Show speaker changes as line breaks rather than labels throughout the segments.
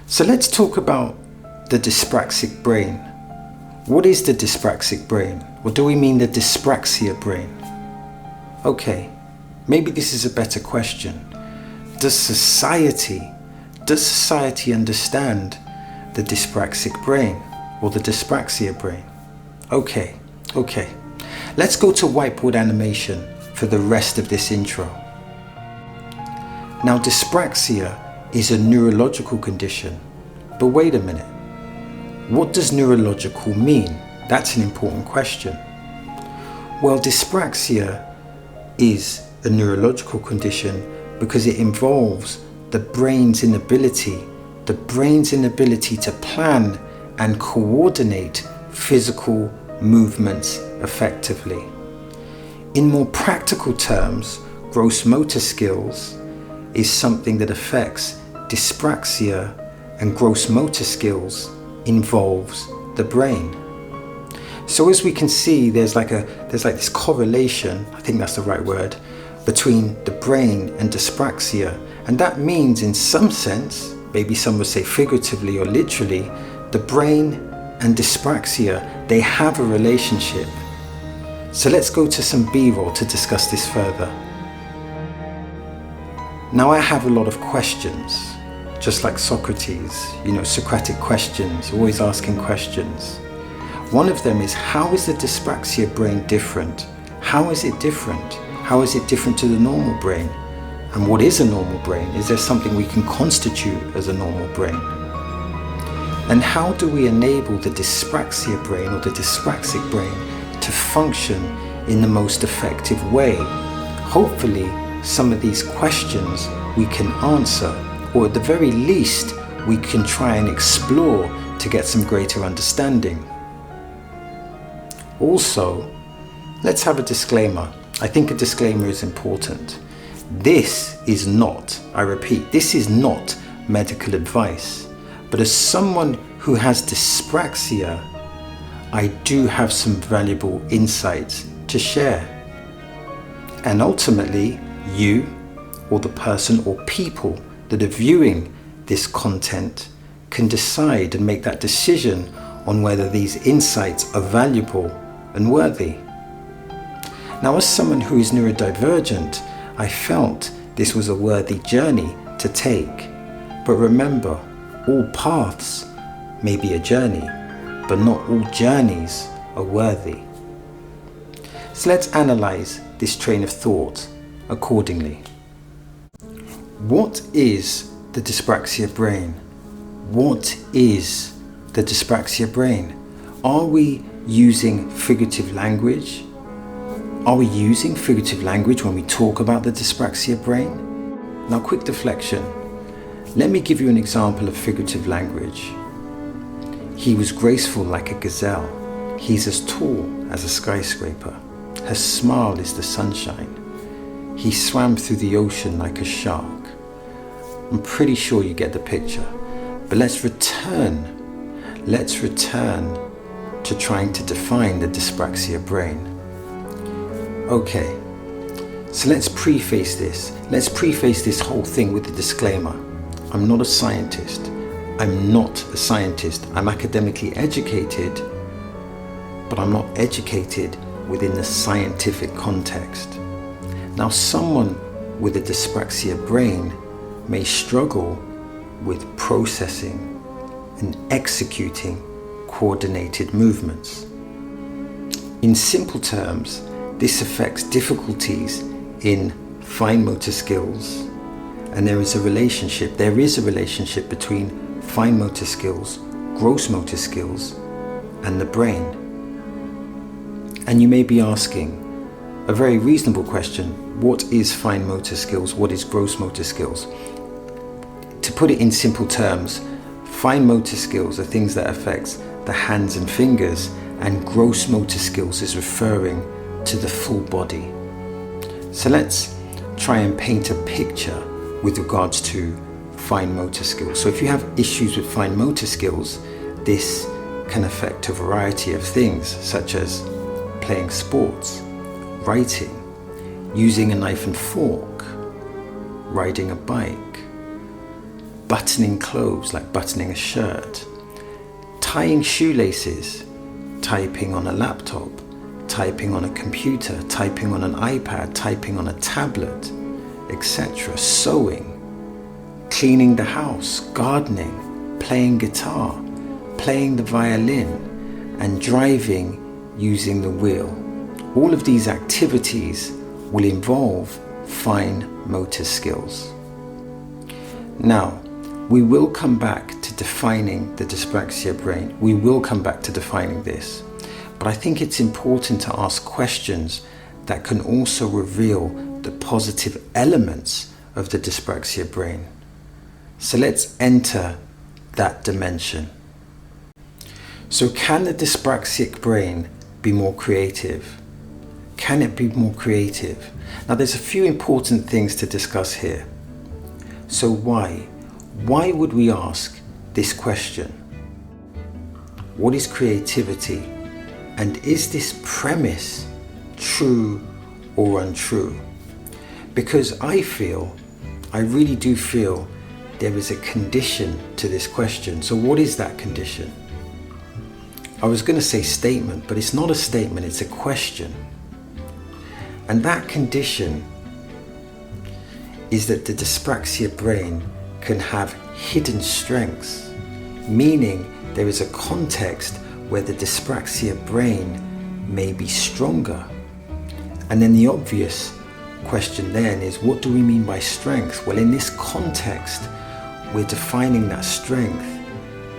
So let's talk about the dyspraxic brain. What is the dyspraxic brain? Or do we mean the dyspraxia brain? Okay, maybe this is a better question. Does society understand the dyspraxic brain or the dyspraxia brain? Okay. Let's go to whiteboard animation for the rest of this intro. Now, dyspraxia is a neurological condition. But wait a minute. What does neurological mean? That's an important question. Well, dyspraxia is a neurological condition because it involves the brain's inability to plan and coordinate physical movements effectively. In more practical terms, gross motor skills is something that affects dyspraxia, and gross motor skills involves the brain. So as we can see, there's like this correlation, I think that's the right word, between the brain and dyspraxia. And that means, in some sense, maybe some would say figuratively or literally, the brain and dyspraxia, they have a relationship. So let's go to some B-roll to discuss this further. Now, I have a lot of questions, just like Socrates, Socratic questions, always asking questions. One of them is, how is the dyspraxia brain different? How is it different? How is it different to the normal brain? And what is a normal brain? Is there something we can constitute as a normal brain? And how do we enable the dyspraxia brain or the dyspraxic brain to function in the most effective way? Hopefully, some of these questions we can answer, or at the very least, we can try and explore to get some greater understanding. Also, let's have a disclaimer. I think a disclaimer is important. This is not, I repeat, this is not medical advice. But as someone who has dyspraxia, I do have some valuable insights to share. And ultimately, you or the person or people that are viewing this content can decide and make that decision on whether these insights are valuable and worthy. Now, as someone who is neurodivergent, I felt this was a worthy journey to take. But remember, all paths may be a journey, but not all journeys are worthy. So let's analyze this train of thought accordingly. What is the dyspraxia brain? What is the dyspraxia brain? Are we using figurative language? Are we using figurative language when we talk about the dyspraxia brain? Now, quick deflection. Let me give you an example of figurative language. He was graceful like a gazelle. He's as tall as a skyscraper. Her smile is the sunshine. He swam through the ocean like a shark. I'm pretty sure you get the picture. But let's return to trying to define the dyspraxia brain. Okay, so let's preface this. Let's preface this whole thing with a disclaimer. I'm not a scientist. I'm academically educated, but I'm not educated within the scientific context. Now, someone with a dyspraxia brain may struggle with processing and executing coordinated movements. In simple terms, this affects difficulties in fine motor skills, and there is a relationship between fine motor skills, gross motor skills, and the brain. And you may be asking a very reasonable question: what is fine motor skills? What is gross motor skills? To put it in simple terms, fine motor skills are things that affect the hands and fingers, and gross motor skills is referring to the full body. So let's try and paint a picture with regards to fine motor skills. So if you have issues with fine motor skills, this can affect a variety of things, such as playing sports, writing, using a knife and fork, riding a bike, buttoning clothes, like buttoning a shirt, tying shoelaces, typing on a laptop, typing on a computer, typing on an iPad, typing on a tablet, etc. Sewing, cleaning the house, gardening, playing guitar, playing the violin, and driving using the wheel. All of these activities will involve fine motor skills. Now, we will come back to defining the dyspraxia brain. We will come back to defining this. But I think it's important to ask questions that can also reveal the positive elements of the dyspraxia brain. So let's enter that dimension. So can the dyspraxic brain be more creative? Can it be more creative? Now there's a few important things to discuss here. So why? Why would we ask this question? What is creativity? And is this premise true or untrue? Because I really do feel there is a condition to this question. So what is that condition? I was going to say statement, but it's not a statement, it's a question. And that condition is that the dyspraxia brain can have hidden strengths, meaning there is a context where the dyspraxia brain may be stronger. And then the obvious question then is, what do we mean by strength? Well, in this context, we're defining that strength.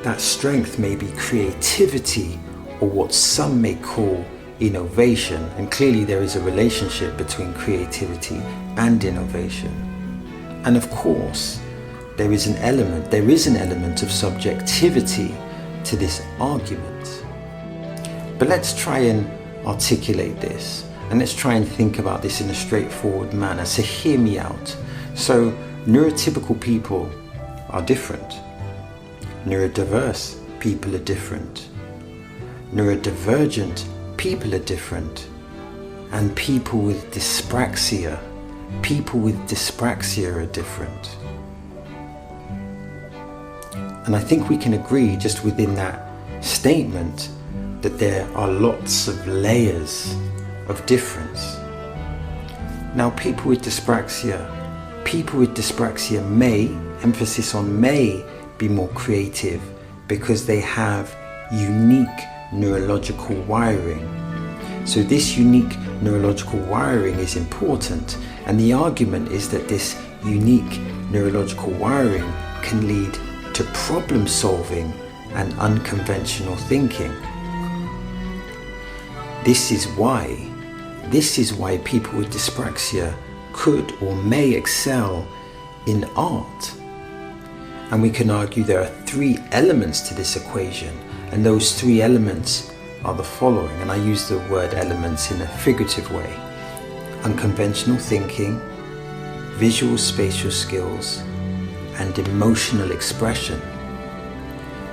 That strength may be creativity, or what some may call innovation. And clearly there is a relationship between creativity and innovation. And of course, there is an element of subjectivity to this argument. But let's try and articulate this, and let's try and think about this in a straightforward manner. So hear me out. So neurotypical people are different. Neurodiverse people are different. Neurodivergent people are different. And people with dyspraxia are different. And I think we can agree just within that statement that there are lots of layers of difference. Now, people with dyspraxia may, emphasis on may, be more creative because they have unique neurological wiring. So this unique neurological wiring is important, and the argument is that this unique neurological wiring can lead to problem solving and unconventional thinking. This is why people with dyspraxia could or may excel in art. And we can argue there are three elements to this equation, and those three elements are the following, and I use the word elements in a figurative way: unconventional thinking, visual spatial skills, and emotional expression.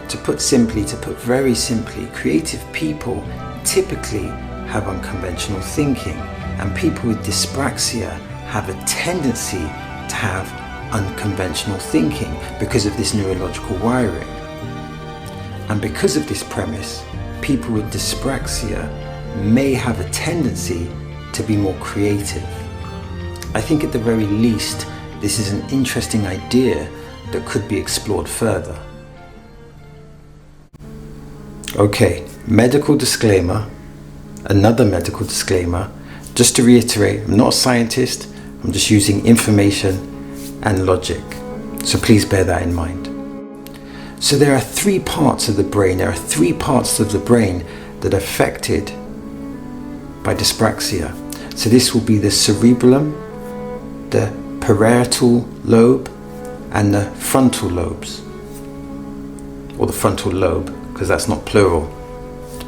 To put very simply, creative people typically have unconventional thinking, and people with dyspraxia have a tendency to have unconventional thinking because of this neurological wiring. And because of this premise, people with dyspraxia may have a tendency to be more creative. I think at the very least, this is an interesting idea that could be explored further. Okay, medical disclaimer, another medical disclaimer. Just to reiterate, I'm not a scientist, I'm just using information and logic. So please bear that in mind. So there are three parts of the brain. There are three parts of the brain that are affected by dyspraxia. So this will be the cerebellum, the parietal lobe, and the frontal lobes. Or the frontal lobe, because that's not plural.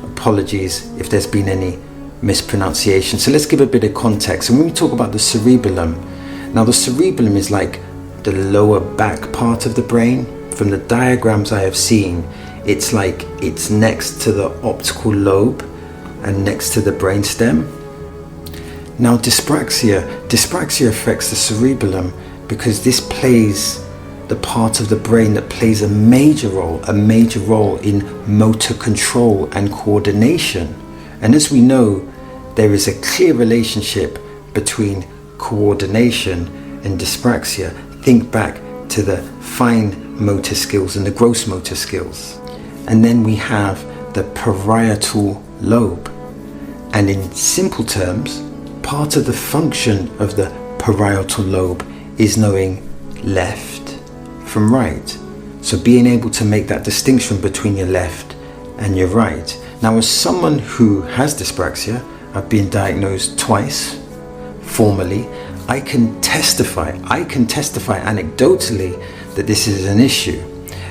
Apologies if there's been any mispronunciation. So let's give a bit of context. And when we talk about the cerebellum, now the cerebellum is like the lower back part of the brain. From the diagrams I have seen, it's like it's next to the optical lobe and next to the brainstem. Now dyspraxia affects the cerebellum because this plays the part of the brain that plays a major role in motor control and coordination. And as we know, there is a clear relationship between coordination and dyspraxia. Think back to the fine motor skills and the gross motor skills. And then we have the parietal lobe. And in simple terms, part of the function of the parietal lobe is knowing left from right. So being able to make that distinction between your left and your right. Now, as someone who has dyspraxia, I've been diagnosed twice formally. I can testify anecdotally that this is an issue.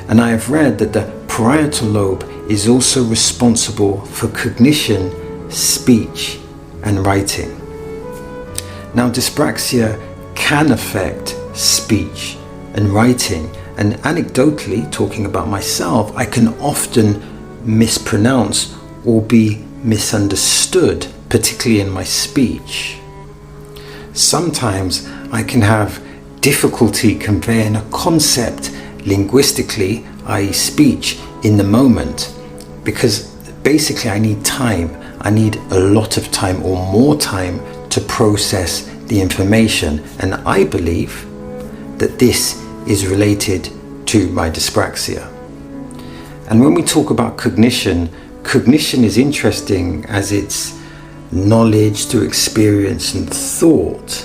And I have read that the parietal lobe is also responsible for cognition, speech, and writing. Now, dyspraxia can affect speech and writing, and anecdotally, talking about myself, I can often mispronounce or be misunderstood, particularly in my speech. Sometimes I can have difficulty conveying a concept linguistically, i.e. speech, in the moment, because basically I need time. I need a lot of time or more time to process the information, and I believe that this is related to my dyspraxia. And when we talk about cognition is interesting as it's knowledge through experience and thought.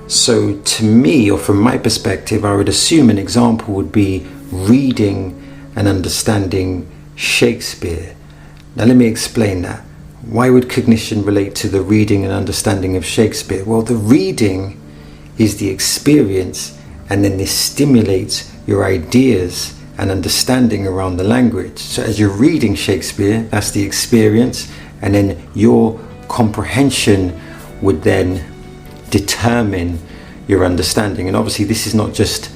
So to me, or from my perspective, I would assume an example would be reading and understanding Shakespeare. Now let me explain that. Why would cognition relate to the reading and understanding of Shakespeare? Well, the reading is the experience, and then this stimulates your ideas and understanding around the language. So as you're reading Shakespeare, that's the experience, and then your comprehension would then determine your understanding. And obviously this is not just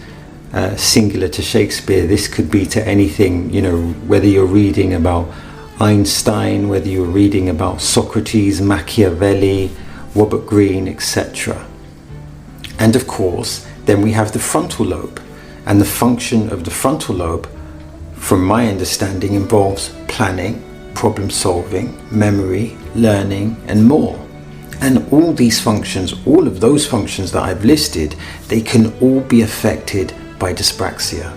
singular to Shakespeare. This could be to anything, whether you're reading about Einstein, whether you're reading about Socrates, Machiavelli, Robert Greene, etc. And of course, then we have the frontal lobe. And the function of the frontal lobe, from my understanding, involves planning, problem solving, memory, learning, and more. And all these functions, all of those functions that I've listed, they can all be affected by dyspraxia.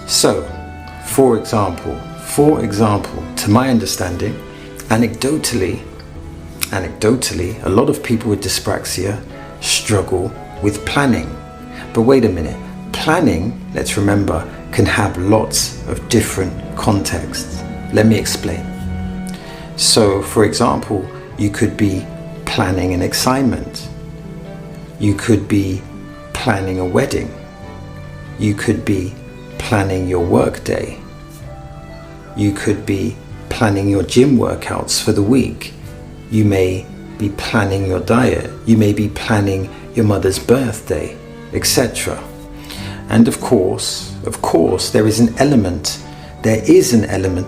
So, for example, to my understanding, anecdotally, a lot of people with dyspraxia struggle with planning. But wait a minute, planning, let's remember, can have lots of different contexts. Let me explain. So, for example, you could be planning an assignment. You could be planning a wedding. You could be planning your work day. You could be planning your gym workouts for the week. You may be planning your diet. You may be planning your mother's birthday, etc. And of course, there is an element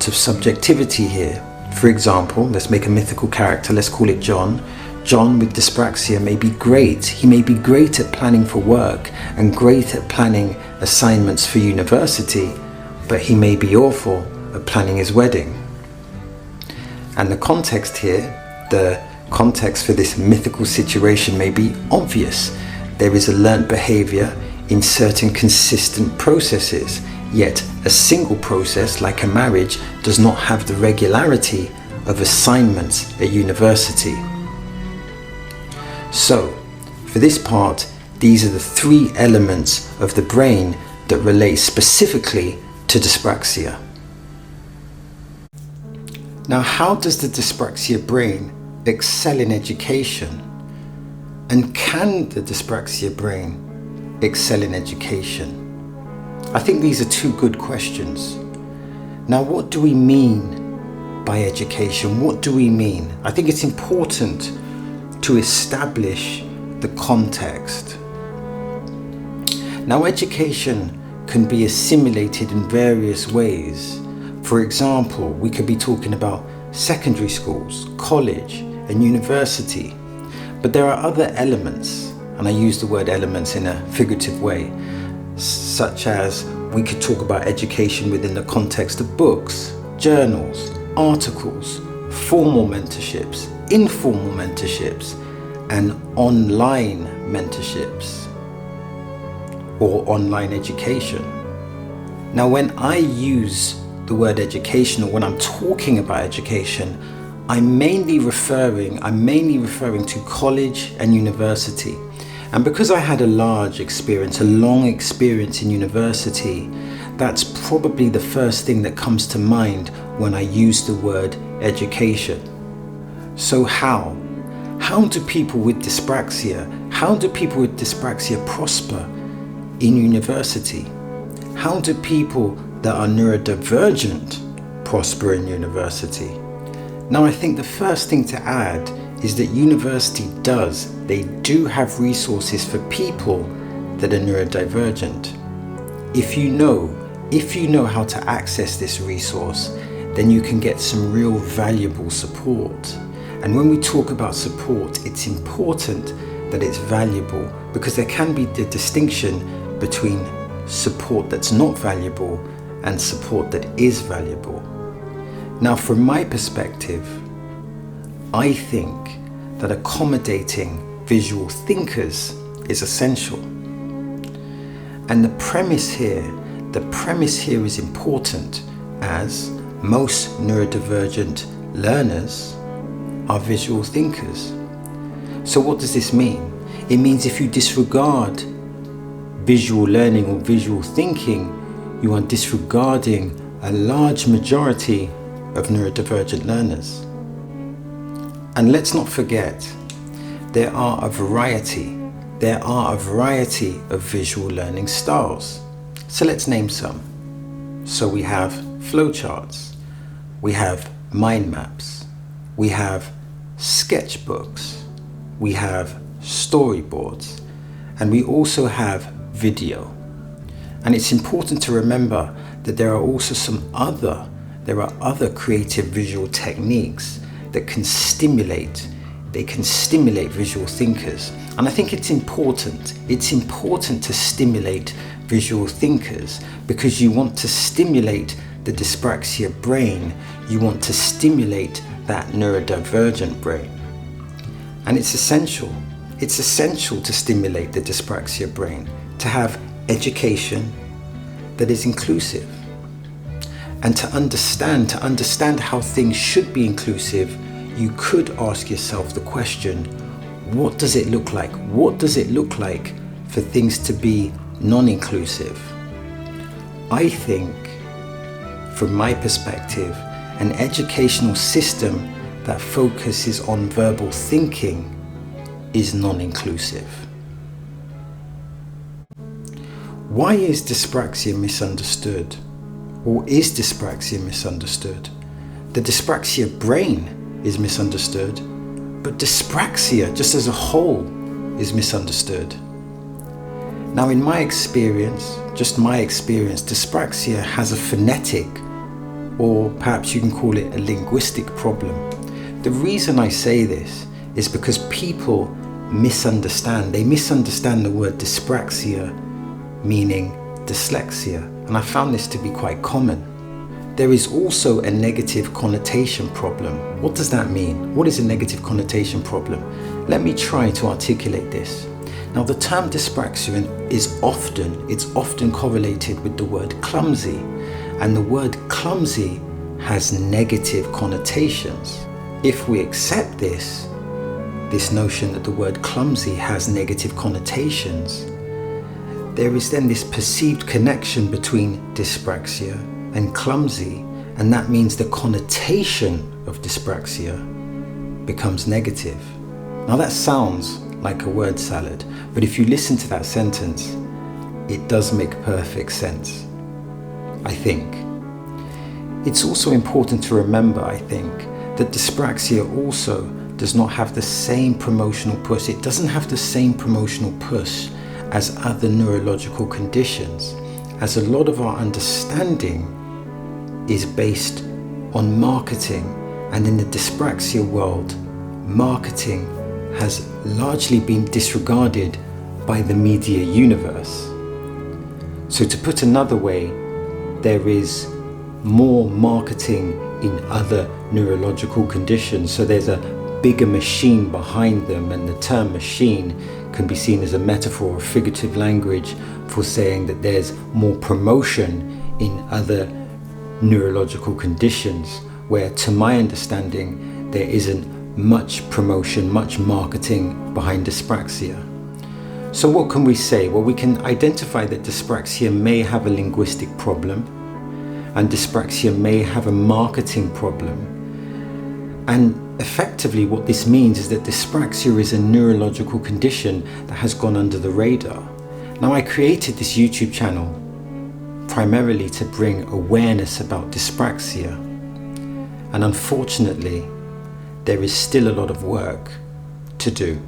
of subjectivity here. For example, let's make a mythical character, let's call it John. John with dyspraxia may be great. He may be great at planning for work and great at planning assignments for university, but he may be awful at planning his wedding. And the context here, the context for this mythical situation may be obvious. There is a learnt behavior in certain consistent processes, yet a single process like a marriage does not have the regularity of assignments at university. So, for this part, these are the three elements of the brain that relate specifically to dyspraxia. Now, how does the dyspraxia brain excel in education? And can the dyspraxia brain excel in education? I think these are two good questions. Now, what do we mean by education? What do we mean? I think it's important to establish the context. Now, education can be assimilated in various ways. For example, we could be talking about secondary schools, college, and university. But there are other elements, and I use the word elements in a figurative way. such as we could talk about education within the context of books, journals, articles, formal mentorships, informal mentorships, and online mentorships or online education. Now, when I use the word education, or when I'm talking about education, I'm mainly referring to college and university. And because I had a long experience in university, that's probably the first thing that comes to mind when I use the word education. So how do people with dyspraxia prosper in university? How do people that are neurodivergent prosper in university? Now, I think the first thing to add is that university they do have resources for people that are neurodivergent. If you know how to access this resource, then you can get some real valuable support. And when we talk about support, it's important that it's valuable, because there can be the distinction between support that's not valuable and support that is valuable. Now, from my perspective, I think that accommodating visual thinkers is essential. And the premise here is important, as most neurodivergent learners are visual thinkers. So what does this mean? It means if you disregard visual learning or visual thinking, you are disregarding a large majority of neurodivergent learners. And let's not forget, there are a variety of visual learning styles. So let's name some. So we have flowcharts, we have mind maps, we have sketchbooks, we have storyboards, and we also have video. And it's important to remember that there are also other creative visual techniques that can stimulate visual thinkers. And I think it's important to stimulate visual thinkers, because you want to stimulate the dyspraxia brain, you want to stimulate that neurodivergent brain. And it's essential to stimulate the dyspraxia brain, to have education that is inclusive. And to understand how things should be inclusive, you could ask yourself the question, what does it look like? What does it look like for things to be non-inclusive? I think, from my perspective, an educational system that focuses on verbal thinking is non-inclusive. Why is dyspraxia misunderstood? Or is dyspraxia misunderstood? The dyspraxia brain is misunderstood, but dyspraxia just as a whole is misunderstood. Now, in my experience, dyspraxia has a phonetic, or perhaps you can call it a linguistic problem. The reason I say this is because people misunderstand. They misunderstand the word dyspraxia meaning dyslexia, and I found this to be quite common. There is also a negative connotation problem. What does that mean? What is a negative connotation problem? Let me try to articulate this. Now, the term dyspraxia is often correlated with the word clumsy, and the word clumsy has negative connotations. If we accept this notion that the word clumsy has negative connotations, there is then this perceived connection between dyspraxia and clumsy, and that means the connotation of dyspraxia becomes negative. Now, that sounds like a word salad, but if you listen to that sentence, it does make perfect sense, I think. It's also important to remember, I think, that dyspraxia also does not have the same promotional push. It doesn't have the same promotional push as other neurological conditions, as a lot of our understanding is based on marketing, and in the dyspraxia world, marketing has largely been disregarded by the media universe. So to put another way, there is more marketing in other neurological conditions. So there's a bigger machine behind them, and the term machine can be seen as a metaphor or figurative language for saying that there's more promotion in other neurological conditions, where to my understanding there isn't much promotion, much marketing behind dyspraxia. So what can we say? Well, we can identify that dyspraxia may have a linguistic problem, and dyspraxia may have a marketing problem. And effectively what this means is that dyspraxia is a neurological condition that has gone under the radar. Now, I created this YouTube channel primarily to bring awareness about dyspraxia, and unfortunately there is still a lot of work to do.